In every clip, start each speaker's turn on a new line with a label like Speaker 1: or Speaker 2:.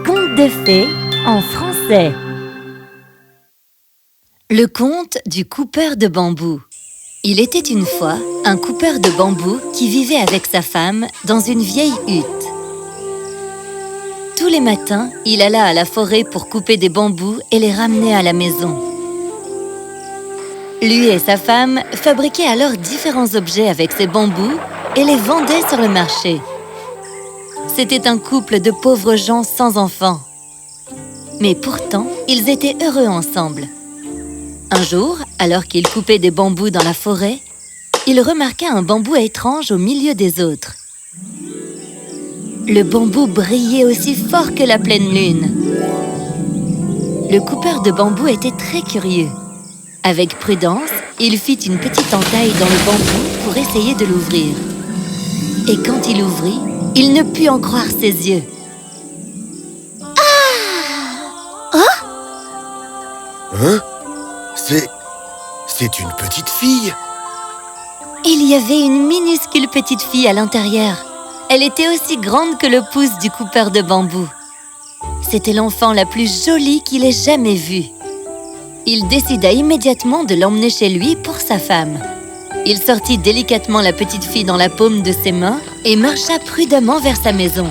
Speaker 1: Conte de fées en français. Le conte du coupeur de bambou. Il était une fois un coupeur de bambou qui vivait avec sa femme dans une vieille hutte. Tous les matins, il alla à la forêt pour couper des bambous et les ramener à la maison. Lui et sa femme fabriquaient alors différents objets avec ces bambous et les vendaient sur le marché. C'était un couple de pauvres gens sans enfants. Mais pourtant, ils étaient heureux ensemble. Un jour, alors qu'il coupait des bambous dans la forêt, il remarqua un bambou étrange au milieu des autres. Le bambou brillait aussi fort que la pleine lune. Le coupeur de bambou était très curieux. Avec prudence, il fit une petite entaille dans le bambou pour essayer de l'ouvrir. Et quand il ouvrit, il ne put en croire ses yeux.
Speaker 2: Ah! Oh! Hein? C'est une petite fille.
Speaker 1: Il y avait une minuscule petite fille à l'intérieur. Elle était aussi grande que le pouce du coupeur de bambou. C'était l'enfant la plus jolie qu'il ait jamais vue. Il décida immédiatement de l'emmener chez lui pour sa femme. Il sortit délicatement la petite fille dans la paume de ses mains et marcha prudemment vers sa maison.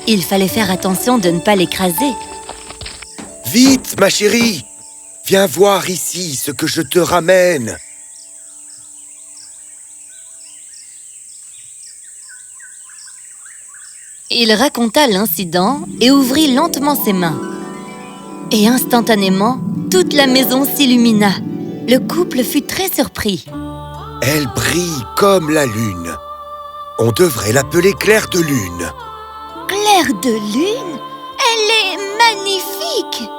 Speaker 1: Il fallait faire attention de ne pas l'écraser.
Speaker 2: Vite, ma chérie! Viens voir ici ce que je te ramène.
Speaker 1: Il raconta l'incident et ouvrit lentement ses mains. Et instantanément, toute la maison s'illumina. Le couple fut très surpris.
Speaker 2: Elle brille comme la lune. On devrait l'appeler Clair de Lune.
Speaker 1: Clair de lune? Elle est magnifique!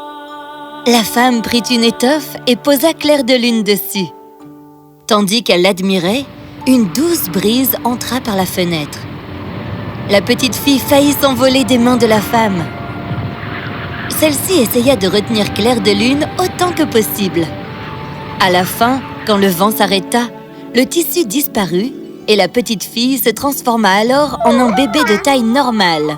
Speaker 1: La femme prit une étoffe et posa Clair de lune dessus. Tandis qu'elle l'admirait, une douce brise entra par la fenêtre. La petite fille faillit s'envoler des mains de la femme. Celle-ci essaya de retenir Clair de lune autant que possible. À la fin, quand le vent s'arrêta, le tissu disparut et la petite fille se transforma alors en un bébé de taille normale.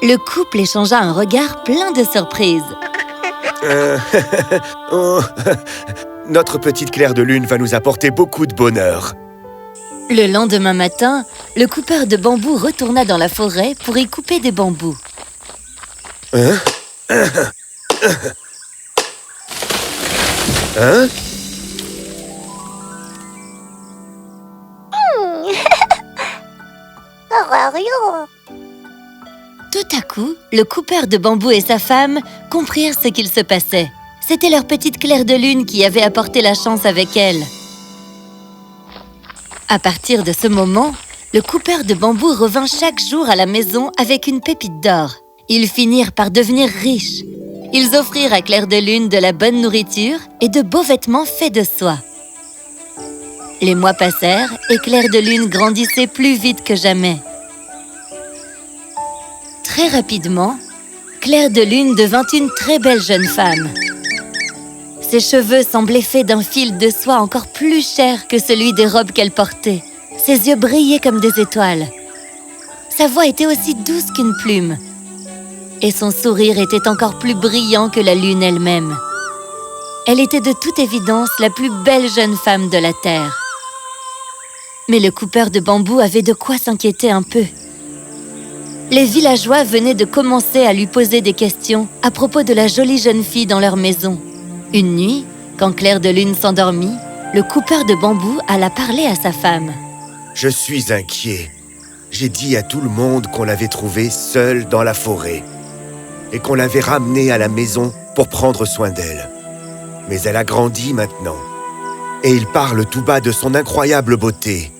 Speaker 1: Le couple échangea un regard plein de surprise.
Speaker 2: Oh, notre petite Clair de Lune va nous apporter beaucoup de bonheur.
Speaker 1: Le lendemain matin, le coupeur de bambou retourna dans la forêt pour y couper des bambous.
Speaker 2: Hein?
Speaker 1: Tout à coup, le coupeur de bambou et sa femme comprirent ce qu'il se passait. C'était leur petite Clair de lune qui avait apporté la chance avec elle. À partir de ce moment, le coupeur de bambou revint chaque jour à la maison avec une pépite d'or. Ils finirent par devenir riches. Ils offrirent à Clair de lune de la bonne nourriture et de beaux vêtements faits de soie. Les mois passèrent et Clair de lune grandissait plus vite que jamais. Très rapidement, Clair de lune devint une très belle jeune femme. Ses cheveux semblaient faits d'un fil de soie encore plus cher que celui des robes qu'elle portait. Ses yeux brillaient comme des étoiles. Sa voix était aussi douce qu'une plume. Et son sourire était encore plus brillant que la lune elle-même. Elle était de toute évidence la plus belle jeune femme de la terre. Mais le coupeur de bambou avait de quoi s'inquiéter un peu. Les villageois venaient de commencer à lui poser des questions à propos de la jolie jeune fille dans leur maison. Une nuit, quand Clair de lune s'endormit, le coupeur de bambou alla parler à sa femme.
Speaker 2: Je suis inquiet. J'ai dit à tout le monde qu'on l'avait trouvée seule dans la forêt et qu'on l'avait ramenée à la maison pour prendre soin d'elle. Mais elle a grandi maintenant et il parle tout bas de son incroyable beauté.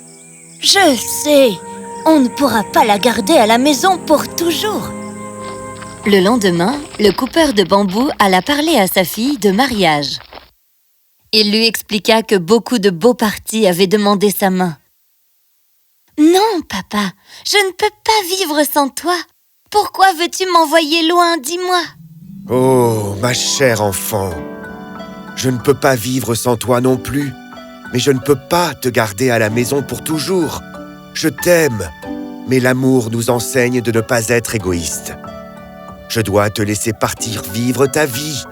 Speaker 1: Je sais, on ne pourra pas la garder à la maison pour toujours. Le lendemain, le coupeur de bambou alla parler à sa fille de mariage. Il lui expliqua que beaucoup de beaux partis avaient demandé sa main. « Non, papa, je ne peux pas vivre sans toi. Pourquoi veux-tu m'envoyer loin, dis-moi ?»
Speaker 2: Oh, ma chère enfant, je ne peux pas vivre sans toi non plus. Mais je ne peux pas te garder à la maison pour toujours. Je t'aime, mais l'amour nous enseigne de ne pas être égoïste. Je dois te laisser partir vivre ta vie.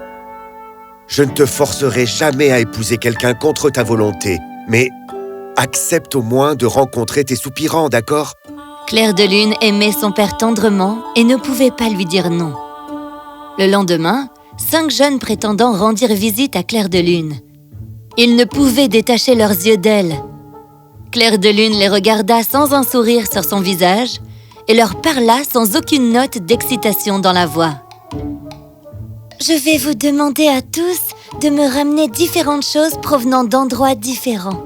Speaker 2: Je ne te forcerai jamais à épouser quelqu'un contre ta volonté, mais accepte au moins de rencontrer tes soupirants, d'accord?
Speaker 1: Clair de Lune aimait son père tendrement et ne pouvait pas lui dire non. Le lendemain, 5 jeunes prétendants rendirent visite à Clair de Lune. Ils ne pouvaient détacher leurs yeux d'elle. Clair de Lune les regarda sans un sourire sur son visage et leur parla sans aucune note d'excitation dans la voix. « Je vais vous demander à tous de me ramener différentes choses provenant d'endroits différents.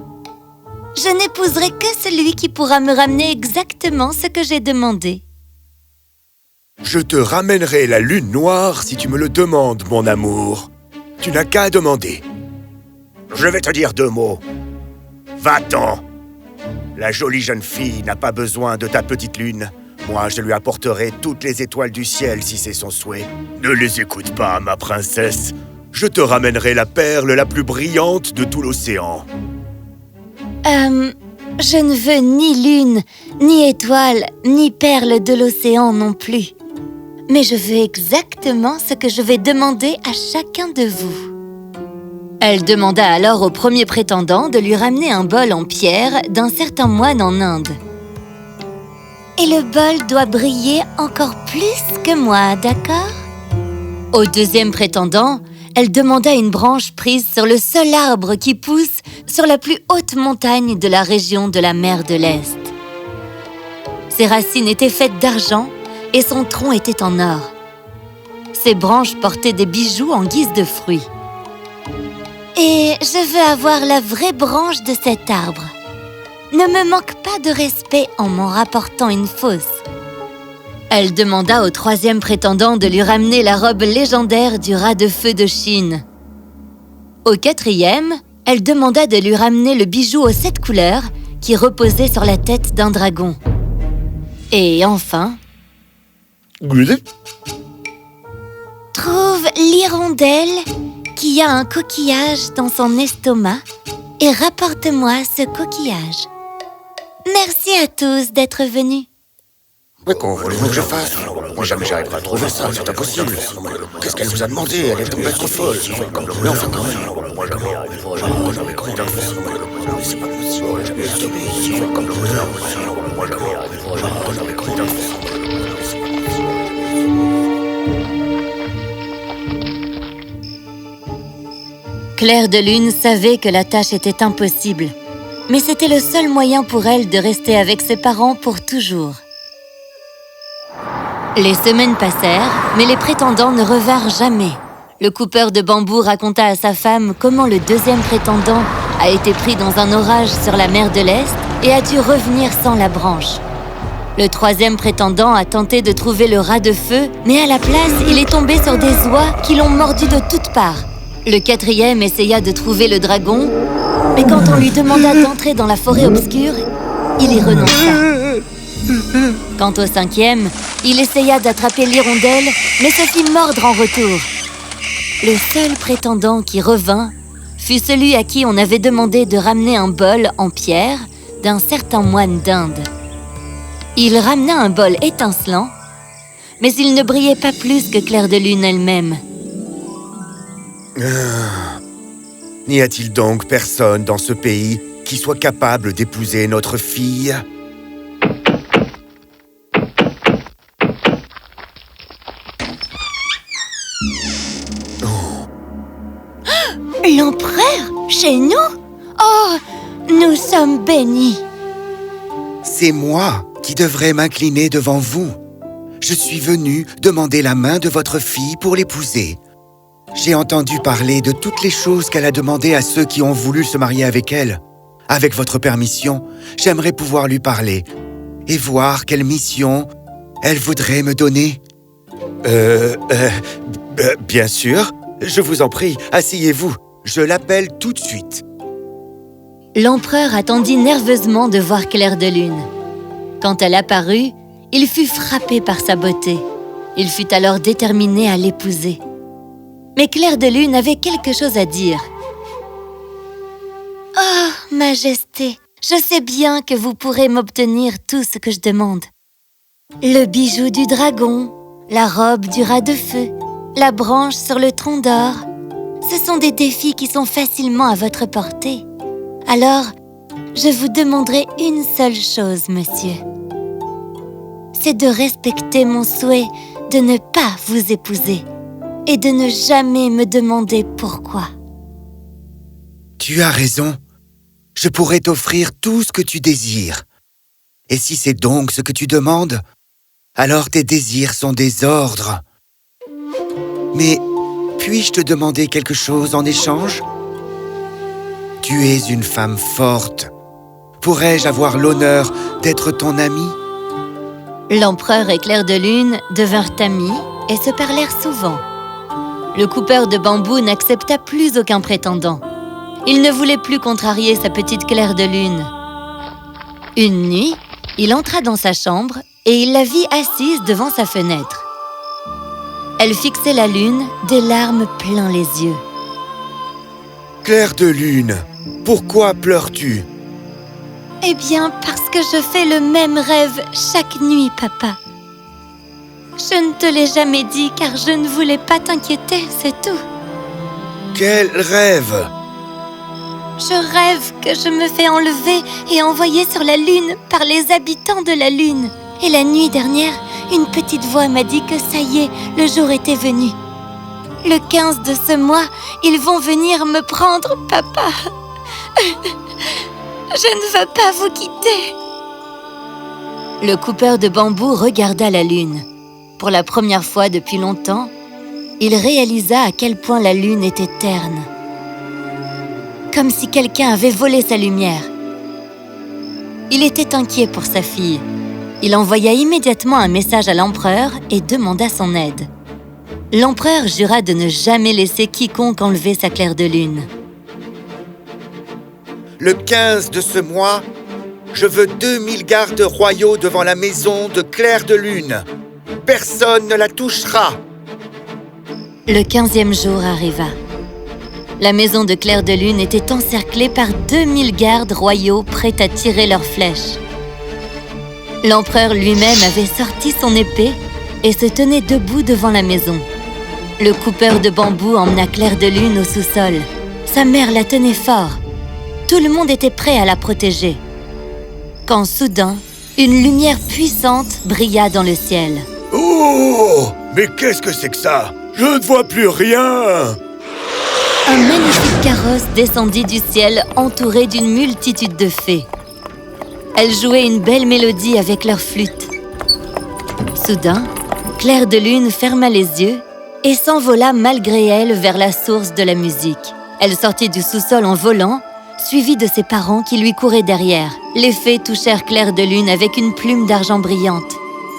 Speaker 1: Je n'épouserai que celui qui pourra me ramener exactement ce que j'ai demandé. »
Speaker 2: Je te ramènerai la lune noire si tu me le demandes, mon amour. Tu n'as qu'à demander. Je vais te dire 2 mots. Va-t'en. La jolie jeune fille n'a pas besoin de ta petite lune. Moi, je lui apporterai toutes les étoiles du ciel si c'est son souhait. Ne les écoute pas, ma princesse. Je te ramènerai la perle la plus brillante de tout l'océan.
Speaker 1: Je ne veux ni lune, ni étoile, ni perle de l'océan non plus. Mais je veux exactement ce que je vais demander à chacun de vous. Elle demanda alors au premier prétendant de lui ramener un bol en pierre d'un certain moine en Inde. Et le bol doit briller encore plus que moi, d'accord? Au deuxième prétendant, elle demanda une branche prise sur le seul arbre qui pousse sur la plus haute montagne de la région de la mer de l'Est. Ses racines étaient faites d'argent et son tronc était en or. Ses branches portaient des bijoux en guise de fruits. Et je veux avoir la vraie branche de cet arbre. Ne me manque pas de respect en m'en rapportant une fausse. Elle demanda au troisième prétendant de lui ramener la robe légendaire du rat de feu de Chine. Au quatrième, elle demanda de lui ramener le bijou aux 7 couleurs qui reposait sur la tête d'un dragon. Et enfin... Trouve l'hirondelle qui a un coquillage dans son estomac et rapporte-moi ce coquillage. Merci à tous d'être venus.
Speaker 3: Mais qu'on voulez-vous que je fasse? Moi, jamais j'arriverai à trouver ça, c'est impossible. Qu'est-ce qu'elle vous a demandé? Elle est tombée trop folle. Mais enfin, quand même. C'est pas
Speaker 1: Clair de Lune savait que la tâche était impossible, mais c'était le seul moyen pour elle de rester avec ses parents pour toujours. Les semaines passèrent, mais les prétendants ne revinrent jamais. Le coupeur de bambou raconta à sa femme comment le deuxième prétendant a été pris dans un orage sur la mer de l'Est et a dû revenir sans la branche. Le troisième prétendant a tenté de trouver le rat de feu, mais à la place, il est tombé sur des oies qui l'ont mordu de toutes parts. Le quatrième essaya de trouver le dragon, mais quand on lui demanda d'entrer dans la forêt obscure, il y renonça. Quant au cinquième, il essaya d'attraper l'hirondelle, mais se fit mordre en retour. Le seul prétendant qui revint fut celui à qui on avait demandé de ramener un bol en pierre d'un certain moine d'Inde. Il ramena un bol étincelant, mais il ne brillait pas plus que Clair de Lune elle-même.
Speaker 2: N'y a-t-il donc personne dans ce pays qui soit capable d'épouser notre fille?
Speaker 1: L'empereur? Chez nous? Oh, nous sommes bénis!
Speaker 4: C'est moi qui devrais m'incliner devant vous. Je suis venu demander la main de votre fille pour l'épouser. J'ai entendu parler de toutes les choses qu'elle a demandées à ceux qui ont voulu se marier avec elle. Avec votre permission, j'aimerais pouvoir lui parler et voir quelle mission elle voudrait me donner.
Speaker 2: Bien sûr. Je vous en prie, asseyez-vous. Je l'appelle tout de suite.
Speaker 1: L'empereur attendit nerveusement de voir Clair de Lune. Quand elle apparut, il fut frappé par sa beauté. Il fut alors déterminé à l'épouser. Mais Clair de Lune avait quelque chose à dire. Oh, Majesté, je sais bien que vous pourrez m'obtenir tout ce que je demande. Le bijou du dragon, la robe du rat de feu, la branche sur le tronc d'or. Ce sont des défis qui sont facilement à votre portée. Alors, je vous demanderai une seule chose, monsieur. C'est de respecter mon souhait de ne pas vous épouser et de ne jamais me demander pourquoi.
Speaker 4: Tu as raison. Je pourrais t'offrir tout ce que tu désires. Et si c'est donc ce que tu demandes, alors tes désirs sont des ordres. Mais puis-je te demander quelque chose en échange? Tu es une femme forte. Pourrais-je avoir l'honneur d'être ton amie?
Speaker 1: L'empereur et Clair de Lune devinrent amis et se parlèrent souvent. Le coupeur de bambou n'accepta plus aucun prétendant. Il ne voulait plus contrarier sa petite Clair de Lune. Une nuit, il entra dans sa chambre et il la vit assise devant sa fenêtre. Elle fixait la lune, des larmes plein les yeux.
Speaker 2: Clair de Lune, pourquoi pleures-tu?
Speaker 1: Eh bien, parce que je fais le même rêve chaque nuit, papa. Je ne te l'ai jamais dit car je ne voulais pas t'inquiéter, c'est tout.
Speaker 2: Quel rêve!
Speaker 1: Je rêve que je me fais enlever et envoyer sur la Lune par les habitants de la Lune. Et la nuit dernière, une petite voix m'a dit que ça y est, le jour était venu. Le 15 de ce mois, ils vont venir me prendre, papa. Je ne veux pas vous quitter. Le coupeur de bambou regarda la Lune. Pour la première fois depuis longtemps, il réalisa à quel point la Lune était terne. Comme si quelqu'un avait volé sa lumière. Il était inquiet pour sa fille. Il envoya immédiatement un message à l'empereur et demanda son aide. L'empereur jura de ne jamais laisser quiconque enlever sa Clair de Lune.
Speaker 2: Le 15 de ce mois, je veux 2000 gardes royaux devant la maison de Clair de Lune. Personne ne la touchera.
Speaker 1: Le 15e jour arriva. La maison de Clair de Lune était encerclée par 2000 gardes royaux prêts à tirer leurs flèches. L'empereur lui-même avait sorti son épée et se tenait debout devant la maison. Le coupeur de bambou emmena Clair de Lune au sous-sol. Sa mère la tenait fort. Tout le monde était prêt à la protéger. Quand soudain, une lumière puissante brilla dans le ciel.
Speaker 2: Oh! Mais qu'est-ce que c'est que ça? Je ne vois plus rien!
Speaker 1: Un magnifique carrosse descendit du ciel entouré d'une multitude de fées. Elles jouaient une belle mélodie avec leurs flûtes. Soudain, Clair de Lune ferma les yeux et s'envola malgré elle vers la source de la musique. Elle sortit du sous-sol en volant, suivie de ses parents qui lui couraient derrière. Les fées touchèrent Clair de Lune avec une plume d'argent brillante.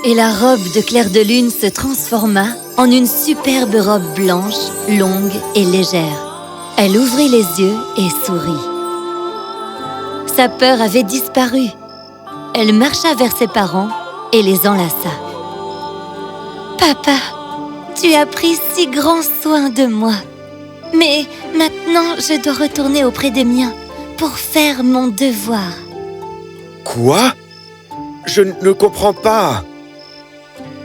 Speaker 1: Et la robe de Clair de Lune se transforma en une superbe robe blanche, longue et légère. Elle ouvrit les yeux et sourit. Sa peur avait disparu. Elle marcha vers ses parents et les enlaça. « Papa, tu as pris si grand soin de moi. Mais maintenant, je dois retourner auprès des miens pour faire mon devoir. »
Speaker 2: Quoi? Je ne comprends pas.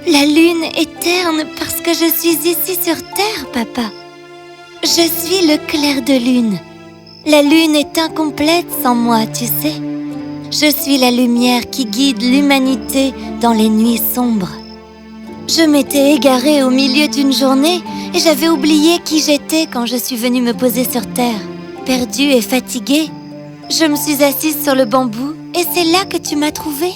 Speaker 1: La lune est terne parce que je suis ici sur Terre, papa. Je suis le Clair de Lune. La lune est incomplète sans moi, tu sais. Je suis la lumière qui guide l'humanité dans les nuits sombres. Je m'étais égarée au milieu d'une journée et j'avais oublié qui j'étais quand je suis venue me poser sur Terre. Perdue et fatiguée, je me suis assise sur le bambou et c'est là que tu m'as trouvée.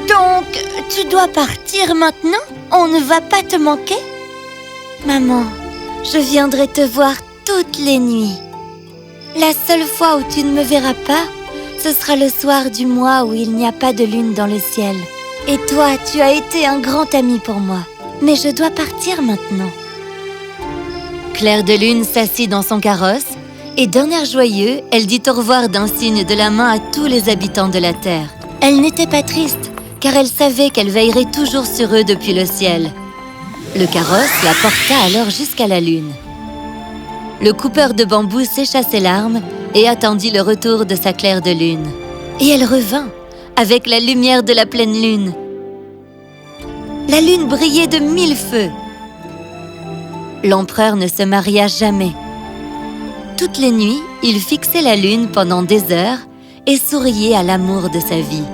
Speaker 1: Donc, tu dois partir maintenant? On ne va pas te manquer? Maman, je viendrai te voir toutes les nuits. La seule fois où tu ne me verras pas, ce sera le soir du mois où il n'y a pas de lune dans le ciel. Et toi, tu as été un grand ami pour moi. Mais je dois partir maintenant. Clair de Lune s'assit dans son carrosse et d'un air joyeux, elle dit au revoir d'un signe de la main à tous les habitants de la Terre. Elle n'était pas triste, car elle savait qu'elle veillerait toujours sur eux depuis le ciel. Le carrosse la porta alors jusqu'à la lune. Le coupeur de bambou sécha ses larmes et attendit le retour de sa claire de lune. Et elle revint, avec la lumière de la pleine lune. La lune brillait de 1000 feux. L'empereur ne se maria jamais. Toutes les nuits, il fixait la lune pendant des heures et souriait à l'amour de sa vie.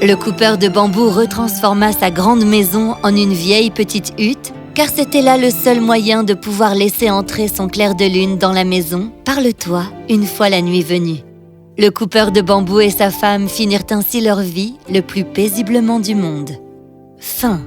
Speaker 1: Le coupeur de bambou retransforma sa grande maison en une vieille petite hutte, car c'était là le seul moyen de pouvoir laisser entrer son clair de lune dans la maison par le toit une fois la nuit venue. Le coupeur de bambou et sa femme finirent ainsi leur vie le plus paisiblement du monde. Fin.